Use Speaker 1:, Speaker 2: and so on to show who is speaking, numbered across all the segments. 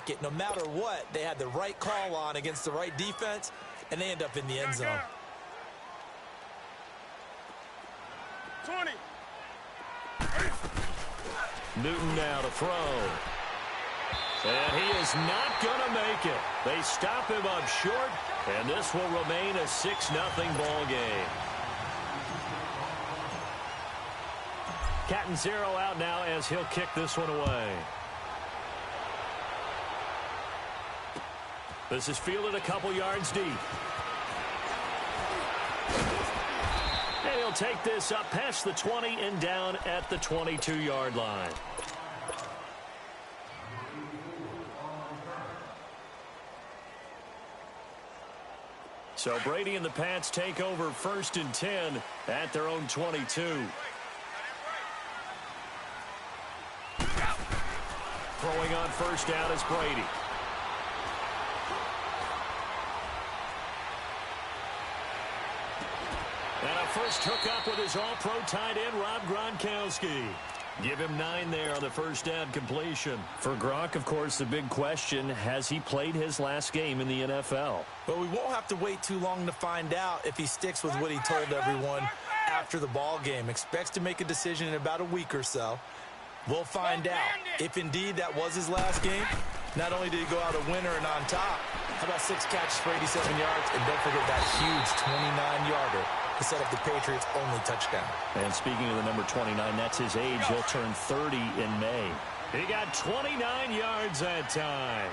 Speaker 1: pocket. No matter what, they had the right call on against the right defense, and they end up in the end zone.
Speaker 2: 20.
Speaker 3: Newton now to throw. And he is not going to make it. They stop him up short, and this will remain a 6-0 ball game. Catanzaro out now as he'll kick this one away. This is fielded a couple yards deep. And he'll take this up past the 20 and down at the 22-yard line. So Brady and the Pats take over 1st and 10 at their own 22. Throwing on first down is Brady. And a first hookup with his all-pro tight end, Rob Gronkowski. Give him 9 there on the first down completion. For Gronk, of course, the big question, has he played his last game in the NFL?
Speaker 1: Well, we won't have to wait too long to find out if he sticks with what he told everyone after the ball game. Expects to make a decision in about a week or so. We'll find out if indeed that was his last game. Not only did he go out a winner and on top, how about 6 catches for 87 yards? And don't forget that huge 29-yarder to set up the Patriots' only touchdown.
Speaker 3: And speaking of the number 29, that's his age. He'll turn 30 in May. He got 29 yards that time.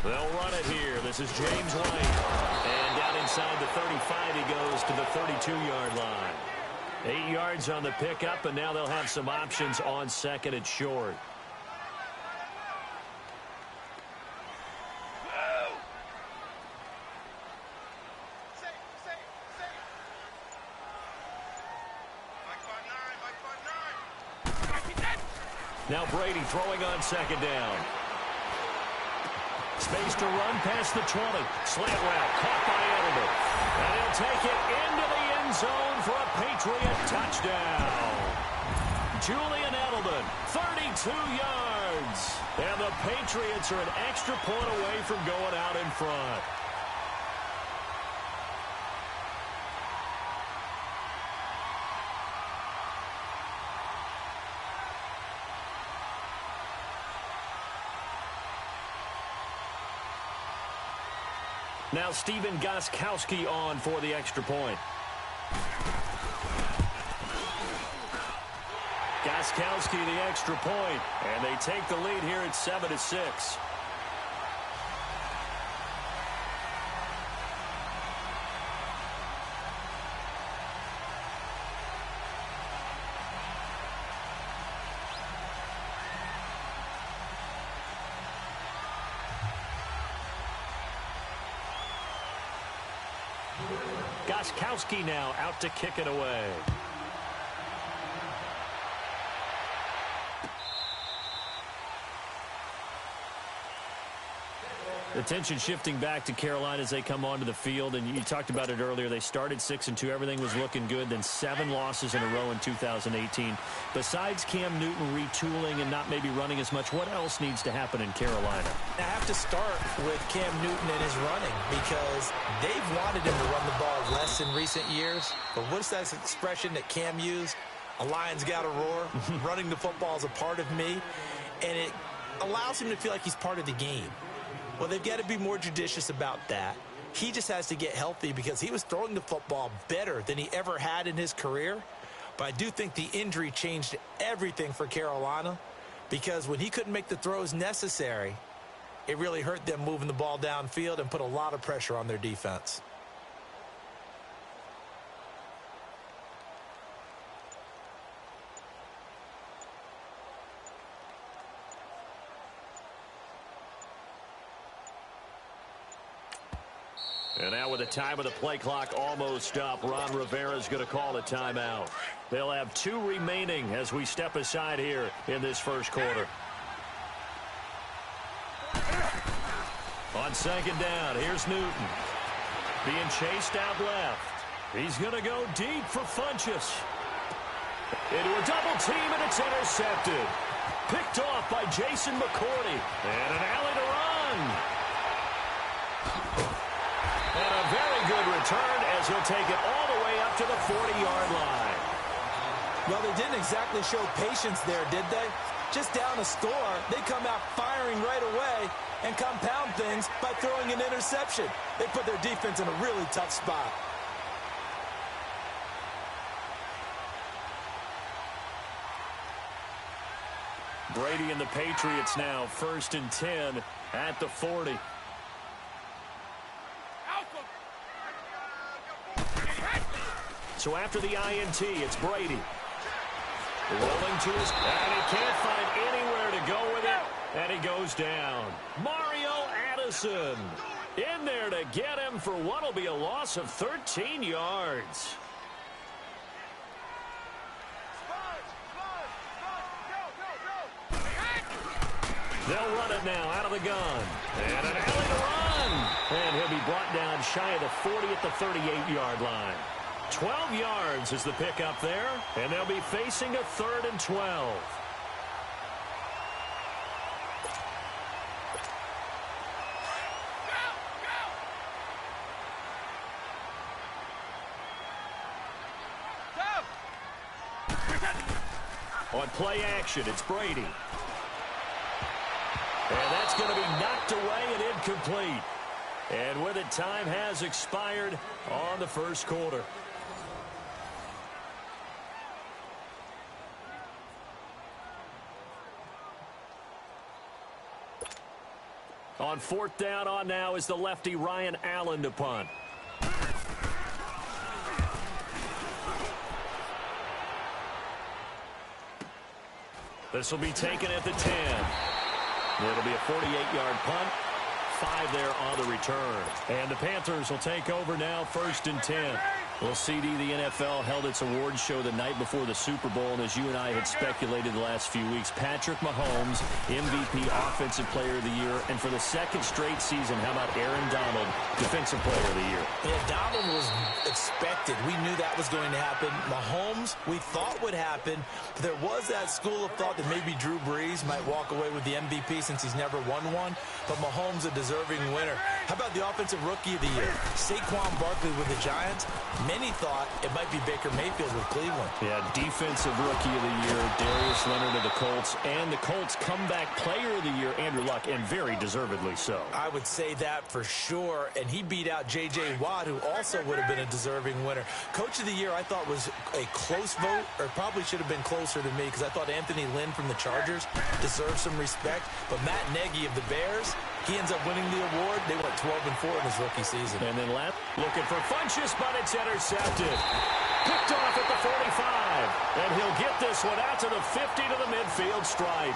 Speaker 3: They'll run it here. This is James White. And down inside the 35, he goes to the 32-yard line. 8 yards on the pickup, and now they'll have some options on second and short. Now Brady throwing on second down. Space to run past the 20. Slant route caught by Edelman. And he'll take it into the end zone for a Patriot touchdown. Julian Edelman, 32 yards. And the Patriots are an extra point away from going out in front. Now Stephen Gostkowski on for the extra point. Gostkowski the extra point, and they take the lead here at 7-6. Gostkowski now out to kick it away. Attention shifting back to Carolina as they come onto the field, and you talked about it earlier. They started 6-2. Everything was looking good. Then 7 losses in a row in 2018. Besides Cam Newton retooling and not maybe running as much, what else needs to happen in Carolina?
Speaker 1: I have to start with Cam Newton and his running because they've wanted him to run the ball less in recent years. But what's that expression that Cam used? A lion's got to roar. Running the football is a part of me, and it allows him to feel like he's part of the game. Well, they've got to be more judicious about that. He just has to get healthy because he was throwing the football better than he ever had in his career. But I do think the injury changed everything for Carolina because when he couldn't make the throws necessary, it really hurt them moving the ball downfield and put a lot of pressure on their defense.
Speaker 3: And now with the time of the play clock almost up, Ron Rivera's going to call a timeout. They'll have 2 remaining as we step aside here in this first quarter. On second down, here's Newton. Being chased out left. He's going to go deep for Funchess. Into a double team, and it's intercepted. Picked off by Jason McCourty. And an alley to run. And a very good return as he'll take it all the way up to the 40-yard line.
Speaker 1: Well, they didn't exactly show patience there, did they? Just down a score, they come out firing right away and compound things by throwing an interception. They put their defense in a really tough spot.
Speaker 3: Brady and the Patriots now 1st and 10 at the 40. So after the INT, it's Brady. Rolling to his, and he can't find anywhere to go with it, and he goes down. Mario Addison in there to get him for what will be a loss of 13 yards. They'll run it now out of the gun. And an alley to run. And he'll be brought down shy of the 40 at the 38-yard line. 12 yards is the pickup there, and they'll be facing a 3rd and 12. On play action, it's Brady. And that's going to be knocked away and incomplete. And with it, time has expired on the first quarter. On 4th down on now is the lefty Ryan Allen to punt. This will be taken at the 10. It'll be a 48-yard punt. 5 there on the return. And the Panthers will take over now 1st and 10. Well, CD, the NFL held its awards show the night before the Super Bowl, and as you and I had speculated the last few weeks, Patrick Mahomes, MVP, Offensive Player of the Year, and for the 2nd straight season, how about Aaron Donald, Defensive Player of the Year?
Speaker 1: Yeah, Donald was expected. We knew that was going to happen. Mahomes, we thought would happen. There was that school of thought that maybe Drew Brees might walk away with the MVP since he's never won one, but Mahomes a deserving winner. How about the Offensive Rookie of the Year? Saquon Barkley with the Giants. Many thought it might be Baker Mayfield with Cleveland.
Speaker 3: Yeah, Defensive Rookie of the Year, Darius Leonard of the Colts, and the Colts Comeback Player of the Year, Andrew Luck, and very deservedly so.
Speaker 1: I would say that for sure, and he beat out J.J. Watt, who also would have been a deserving winner. Coach of the Year, I thought, was a close vote, or probably should have been closer to me, because I thought Anthony Lynn from the Chargers deserved some respect, but Matt Nagy of the Bears, he ends up winning the award. They went 12-4 in his rookie season.
Speaker 3: And then left, looking for Funchess, but it's intercepted. Picked off at the 45. And he'll get this one out to the 50 to the midfield stripe.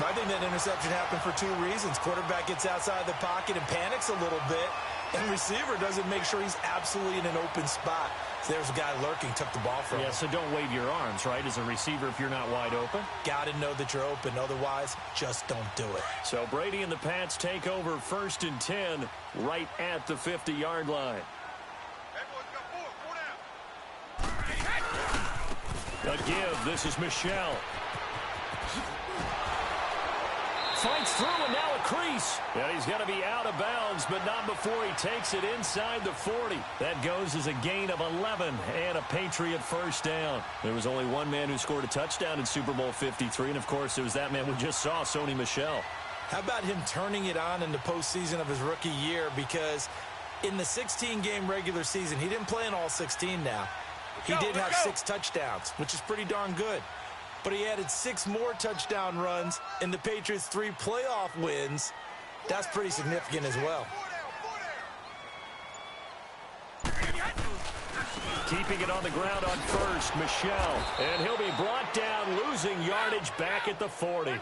Speaker 1: I think that interception happened for 2 reasons. Quarterback gets outside the pocket and panics a little bit, and receiver doesn't make sure he's absolutely in an open spot. So there's a guy lurking, took the ball from him.
Speaker 3: Yeah, so don't wave your arms, right, as a receiver if you're not wide open.
Speaker 1: Got to know that you're open. Otherwise, just don't do it.
Speaker 3: So Brady and the Pats take over 1st and 10 right at the 50-yard line. A give. This is Michelle. Fights through, and now a crease. And he's going to be out of bounds, but not before he takes it inside the 40. That goes as a gain of 11 and a Patriot 1st down. There was only one man who scored a touchdown in Super Bowl 53, and, of course, it was that man we just saw, Sony Michel.
Speaker 1: How about him turning it on in the postseason of his rookie year? Because in the 16-game regular season, he didn't play in all 16 now. He did have 6 touchdowns, which is pretty darn good. But he added 6 more touchdown runs in the Patriots' 3 playoff wins. That's pretty significant as well.
Speaker 3: Keeping it on the ground on 1st, Michel. And he'll be brought down, losing yardage back at the 40.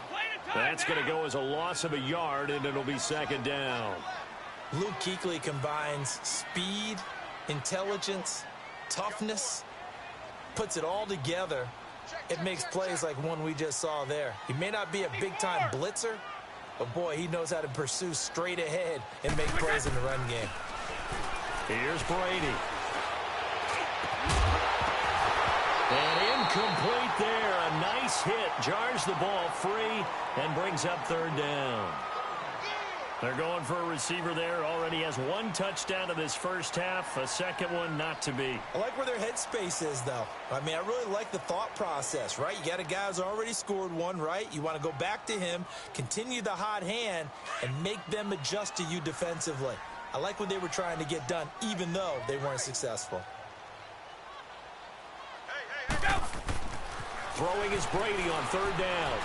Speaker 3: That's going to go as a loss of a yard, and it'll be 2nd down.
Speaker 1: Luke Kuechly combines speed, intelligence, toughness, puts it all together. It makes plays like one we just saw there. He may not be a big-time blitzer, but, boy, he knows how to pursue straight ahead and make plays in the run game.
Speaker 3: Here's Brady. And incomplete there. A nice hit. Jars the ball free and brings up third down. They're going for a receiver there. Already has one touchdown in this first half. A second one not to be.
Speaker 1: I like where their headspace is, though. I mean, I really like the thought process, right? You got a guy who's already scored one, right? You want to go back to him, continue the hot hand, and make them adjust to you defensively. I like what they were trying to get done, even though they weren't successful.
Speaker 3: Throwing is Brady on third down.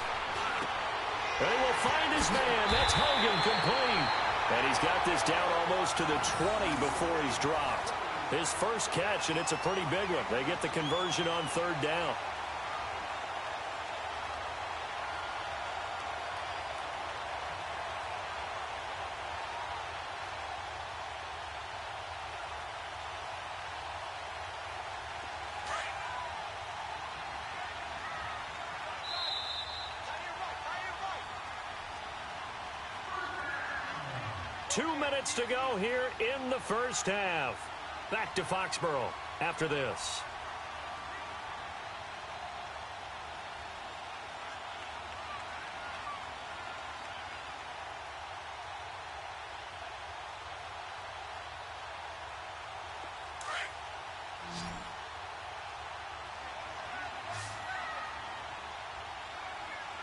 Speaker 3: And he will find his man. That's Hogan, complete. And he's got this down almost to the 20 before he's dropped. His first catch, and it's a pretty big one. They get the conversion on third down. Two minutes to go here in the first half. Back to Foxborough after this.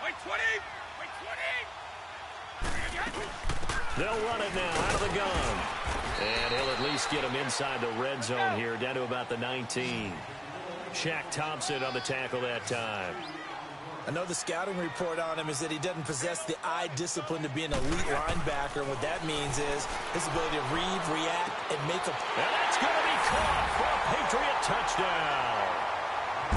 Speaker 2: Wait 20! Wait 20!
Speaker 3: They'll run it now out of the gun. And he'll at least get him inside the red zone here, down to about the 19. Shaq Thompson on the tackle that time.
Speaker 1: I know the scouting report on him is that he doesn't possess the eye discipline to be an elite linebacker. And what that means is his ability to read, react, and make a...
Speaker 3: And that's going to be caught for a Patriot touchdown.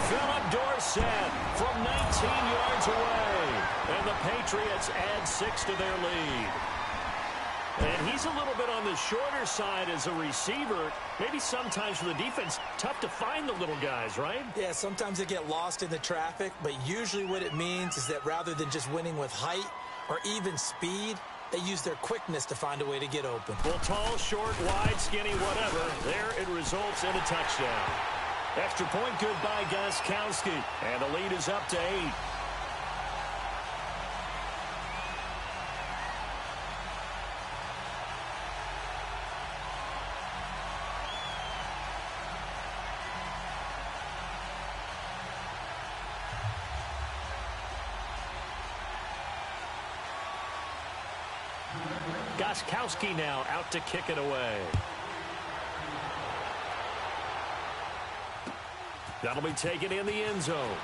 Speaker 3: Philip Dorsett from 19 yards away. And the Patriots add 6 to their lead. And he's a little bit on the shorter side as a receiver. Maybe sometimes for the defense, tough to find the little guys, right?
Speaker 1: Yeah, sometimes they get lost in the traffic, but usually what it means is that rather than just winning with height or even speed, they use their quickness to find a way to get open.
Speaker 3: Well, tall, short, wide, skinny, whatever, there it results in a touchdown. Extra point good by Gostkowski, and the lead is up to 8. Gostkowski now out to kick it away. That'll be taken in the end zone.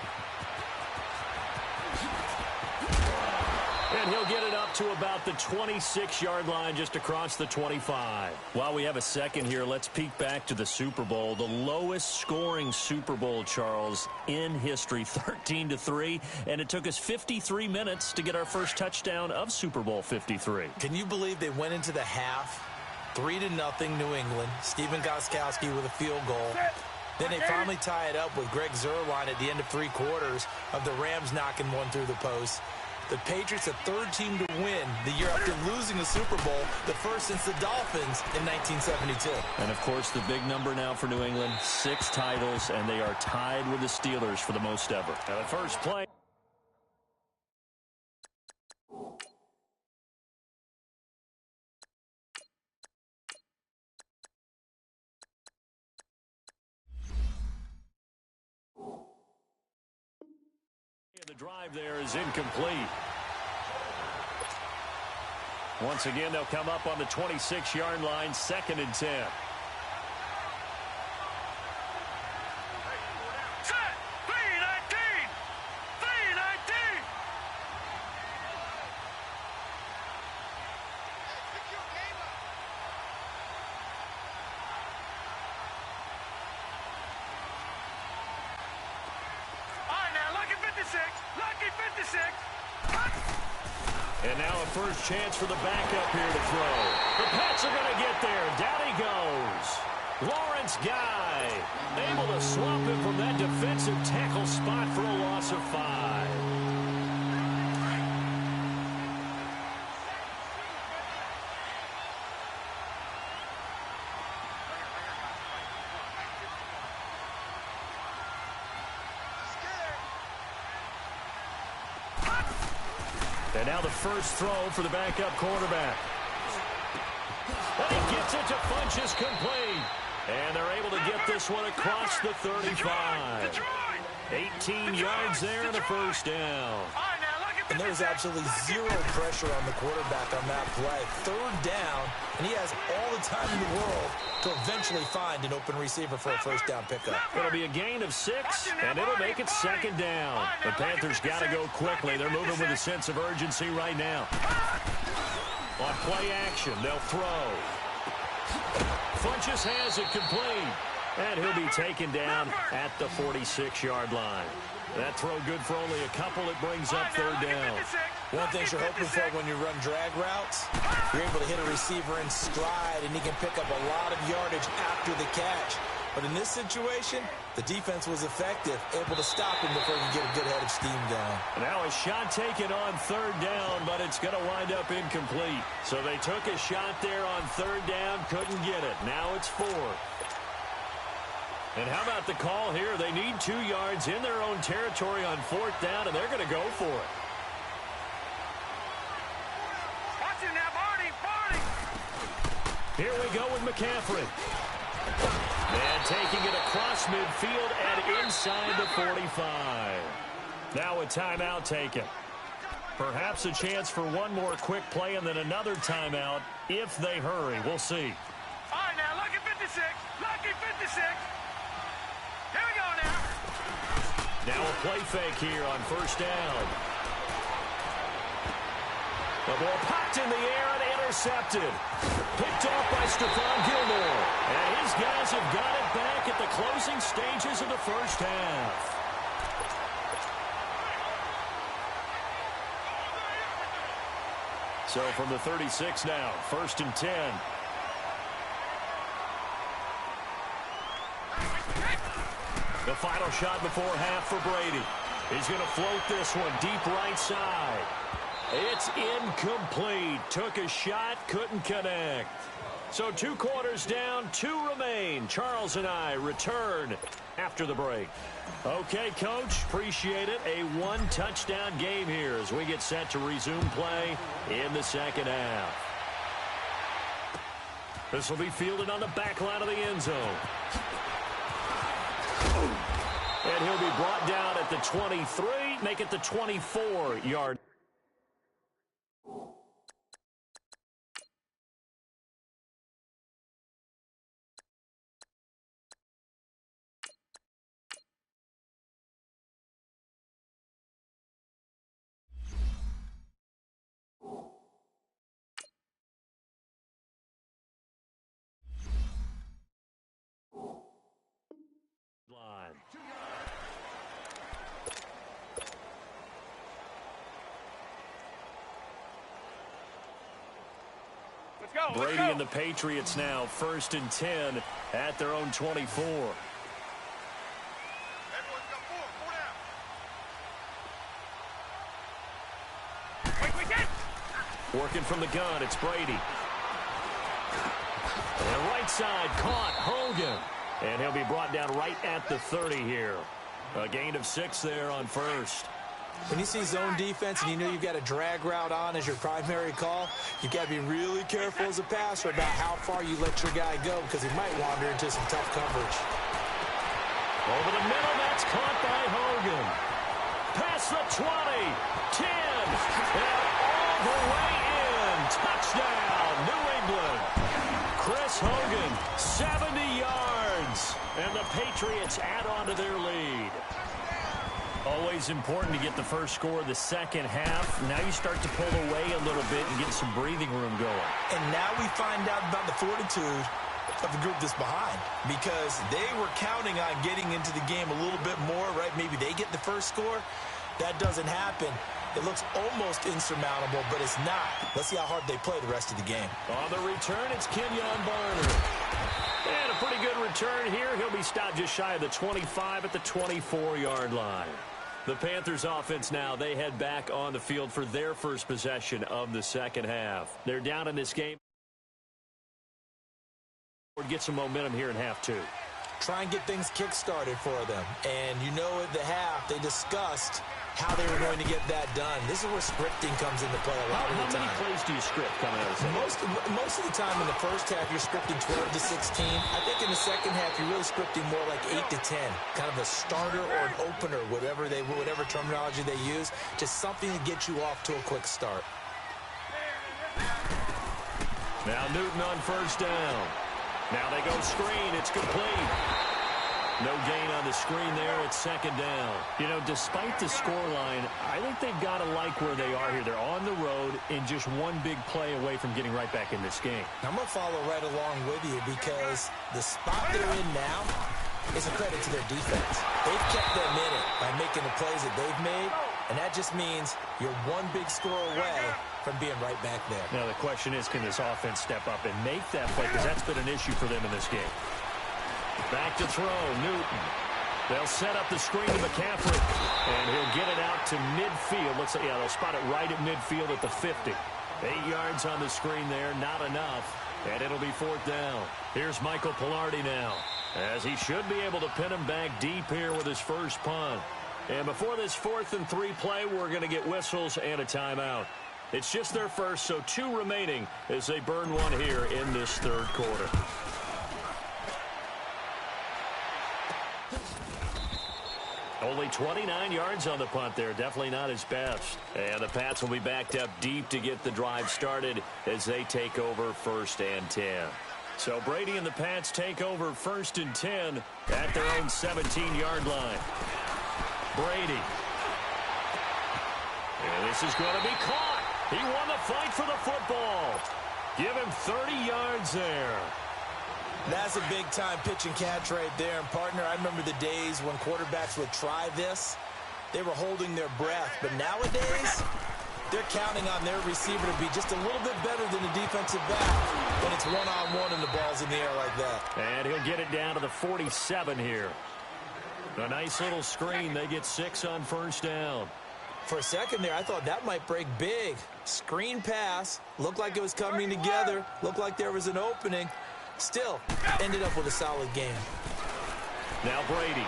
Speaker 3: And he'll get it up to about the 26-yard line, just across the 25. While we have a second here, let's peek back to the Super Bowl. The lowest scoring Super Bowl, Charles, in history, 13-3. And it took us 53 minutes to get our first touchdown of Super Bowl 53.
Speaker 1: Can you believe they went into the half, 3-0 New England, Stephen Gostkowski with a field goal. Then they finally tie it up with Greg Zuerlein at the end of 3 quarters of the Rams knocking one through the post. The Patriots, a third team to win the year after losing the Super Bowl, the first since the Dolphins in 1972.
Speaker 3: And, of course, the big number now for New England, 6 titles, and they are tied with the Steelers for the most ever. Now the first play. The drive there is incomplete. Once again, they'll come up on the 26-yard line, 2nd and 10. And now a first chance for the backup here to throw. The Pats are going to get there. Down he goes. Lawrence Guy able to swap him from that defensive tackle spot for a loss of 5. And now the first throw for the backup quarterback. And he gets it to Funchess complete. And they're able to get this one across the 35. 18 yards there and a first down.
Speaker 1: And there was absolutely zero pressure on the quarterback on that play. Third down, and he has all the time in the world to eventually find an open receiver for a first down pickup.
Speaker 3: It'll be a gain of 6, and it'll make it second down. The Panthers got to go quickly. They're moving with a sense of urgency right now. On play action, they'll throw. Funchess has it complete, and he'll be taken down at the 46-yard line. That throw good for only a couple. It brings up third down.
Speaker 1: One thing you're hoping for when you run drag routes, you're able to hit a receiver in stride, and he can pick up a lot of yardage after the catch. But in this situation, the defense was effective, able to stop him before he could get a good head of steam going.
Speaker 3: Now a shot taken on third down, but it's going to wind up incomplete. So they took a shot there on third down, couldn't get it. Now it's fourth. And how about the call here? They need 2 yards in their own territory on fourth down, and they're going to go for it.
Speaker 2: Watch it now, Barney!
Speaker 3: Here we go with McCaffrey. And taking it across midfield and inside the 45. Now a timeout taken. Perhaps a chance for one more quick play and then another timeout if they hurry. We'll see.
Speaker 2: All right, now, lucky 56. Lucky 56. Here we go now.
Speaker 3: Now a play fake here on first down. The ball popped in the air and intercepted. Picked off by Stephon Gilmore. And his guys have got it back at the closing stages of the first half. So from the 36 now, first and 10. The final shot before half for Brady. He's going to float this one deep right side. It's incomplete. Took a shot, couldn't connect. So 2 quarters down, 2 remain. Charles and I return after the break. Okay, Coach, appreciate it. A 1-touchdown game here as we get set to resume play in the second half. This will be fielded on the back line of the end zone. And he'll be brought down at the 23, make it the 24-yard. Line.
Speaker 2: Let's go.
Speaker 3: Brady and the Patriots now first and 10 at their own 24.
Speaker 2: Everyone's got 4 down. Wait, get!
Speaker 3: Working from the gun, it's Brady. And right side caught Hogan. And he'll be brought down right at the 30 here. A gain of 6 there on first.
Speaker 1: When you see zone defense and you know you've got a drag route on as your primary call, you've got to be really careful as a passer about how far you let your guy go because he might wander into some tough coverage.
Speaker 3: Over the middle, that's caught by Hogan. Past the 20, 10, and all the way in. Touchdown, New England. Chris Hogan, 70 yards, and the Patriots add on to their lead. Always important to get the first score of the second half. Now you start to pull away a little bit and get some breathing room going.
Speaker 1: And now we find out about the fortitude of the group that's behind because they were counting on getting into the game a little bit more, right? Maybe they get the first score. That doesn't happen. It looks almost insurmountable, but it's not. Let's see how hard they play the rest of the game.
Speaker 3: On the return, it's Kenyon Barner. And a pretty good return here. He'll be stopped just shy of the 25 at the 24-yard line. The Panthers offense now, they head back on the field for their first possession of the second half. They're down in this game. Get some momentum here in half 2.
Speaker 1: try and get things kick-started for them. And you know at the half, they discussed how they were going to get that done. This is where scripting comes into play a lot of the time.
Speaker 3: How many plays do you script coming out of the second?
Speaker 1: Most of the time in the first half, you're scripting 12 to 16. I think in the second half, you're really scripting more like 8 to 10. Kind of a starter or an opener, whatever terminology they use, just something to get you off to a quick start.
Speaker 3: Now Newton on first down. Now they go screen. It's complete. No gain on the screen there. It's second down. You know, despite the scoreline, I think they've got to like where they are here. They're on the road and just one big play away from getting right back in this game.
Speaker 1: I'm going to follow right along with you because the spot they're in now is a credit to their defense. They've kept them in it by making the plays that they've made, and that just means you're one big score away from being right back there.
Speaker 3: Now the question is, can this offense step up and make that play? Because that's been an issue for them in this game. Back to throw, Newton. They'll set up the screen to McCaffrey, and he'll get it out to midfield. Looks like, yeah, they'll spot it right at midfield at the 50. 8 yards on the screen there, not enough, and it'll be fourth down. Here's Michael Pilardi now, as he should be able to pin him back deep here with his first punt. And before this 4th and 3 play, we're going to get whistles and a timeout. It's just their first, so 2 remaining as they burn one here in this third quarter. Only 29 yards on the punt there. Definitely not his best. And the Pats will be backed up deep to get the drive started as they take over 1st and 10. So Brady and the Pats take over 1st and 10 at their own 17-yard line. Brady. And this is going to be caught. He won the fight for the football. Give him 30 yards there.
Speaker 1: That's a big-time pitch and catch right there. And, partner, I remember the days when quarterbacks would try this. They were holding their breath. But nowadays, they're counting on their receiver to be just a little bit better than the defensive back when it's one-on-one and the ball's in the air like that.
Speaker 3: And he'll get it down to the 47 here. A nice little screen. They get 6 on first down.
Speaker 1: For a second there, I thought that might break big. Screen pass. Looked like it was coming together. Looked like there was an opening. Still, ended up with a solid game.
Speaker 3: Now Brady,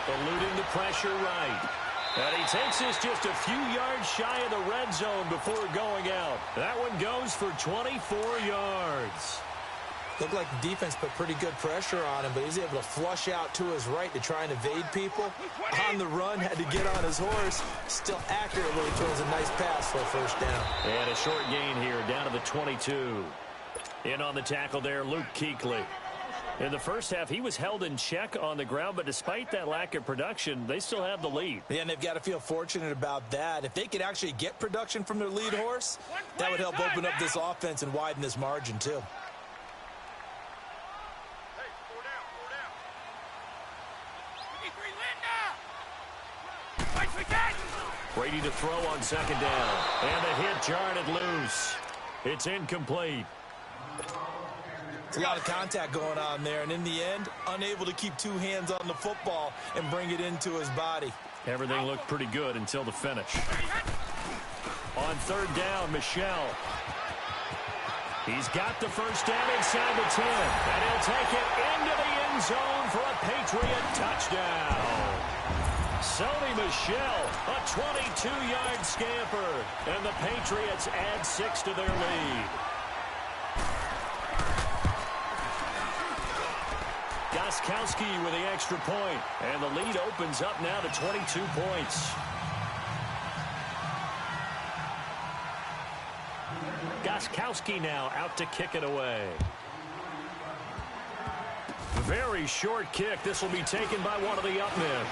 Speaker 3: eluding the pressure right. And he takes this just a few yards shy of the red zone before going out. That one goes for 24 yards.
Speaker 1: Looked like the defense put pretty good pressure on him, but he's able to flush out to his right to try and evade people. On the run, had to get on his horse. Still accurately throws a nice pass for a first down.
Speaker 3: And a short gain here, down to the 22. In on the tackle there, Luke Kuechly. In the first half, he was held in check on the ground, but despite that lack of production, they still have the lead.
Speaker 1: Yeah, and they've got to feel fortunate about that. If they could actually get production from their lead horse, that would help open up this offense and widen this margin, too.
Speaker 3: Brady to throw on second down. And the hit jarred loose. It's incomplete.
Speaker 1: It's a lot of contact going on there, and in the end, unable to keep 2 hands on the football and bring it into his body.
Speaker 3: Everything looked pretty good until the finish. On third down, Michel. He's got the first down inside the 10, and he'll take it into the end zone for a Patriot touchdown. Sony Michel, a 22-yard scamper, and the Patriots add 6 to their lead. Gostkowski with the extra point, and the lead opens up now to 22 points. Gostkowski now out to kick it away. Very short kick. This will be taken by one of the up men.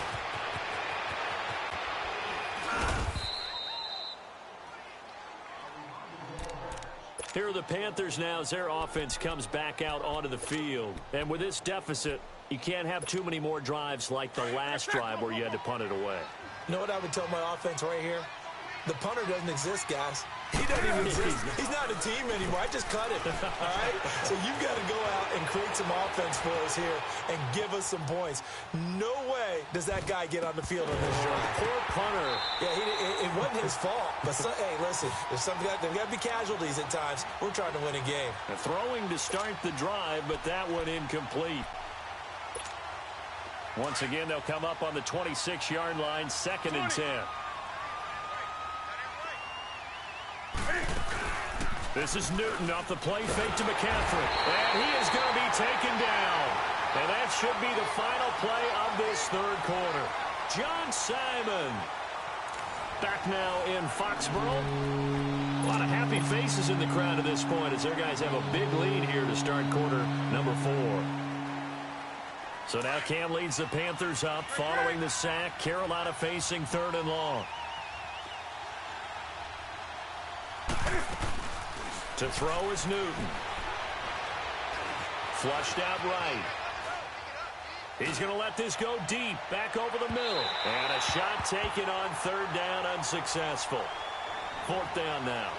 Speaker 3: Here are the Panthers now as their offense comes back out onto the field. And with this deficit, you can't have too many more drives like the last drive where you had to punt it away.
Speaker 1: You know what I would tell my offense right here? The punter doesn't exist, guys. He doesn't even exist. He's not a team anymore. I just cut it, all right? So you've got to go out and create some offense for us here and give us some points. No way does that guy get on the field on this drive.
Speaker 3: Poor punter.
Speaker 1: Yeah, it wasn't his fault. But, hey, listen, there's got to be casualties at times. We're trying to win a game.
Speaker 3: Throwing to start the drive, but that one incomplete. Once again, they'll come up on the 26-yard line, 2nd and 10. This is Newton off the play fake to McCaffrey. And he is going to be taken down. And that should be the final play of this third quarter. John Simon back now in Foxborough. A lot of happy faces in the crowd at this point as their guys have a big lead here to start quarter number 4. So now Cam leads the Panthers up following the sack. Carolina facing 3rd and long. To throw is Newton. Flushed out right. He's going to let this go deep, back over the middle. And a shot taken on 3rd down, unsuccessful. 4th down now.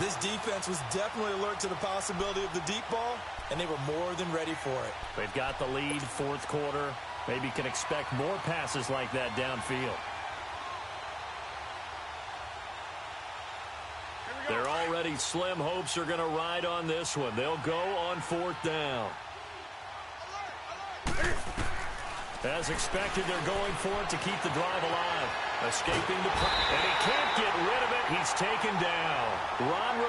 Speaker 1: This defense was definitely alert to the possibility of the deep ball, and they were more than ready for it.
Speaker 3: They've got the lead, 4th quarter. Maybe can expect more passes like that downfield. Their already slim hopes are going to ride on this one. They'll go on 4th down. As expected, they're going for it to keep the drive alive. Escaping the play. And he can't get rid of it. He's taken down. Ron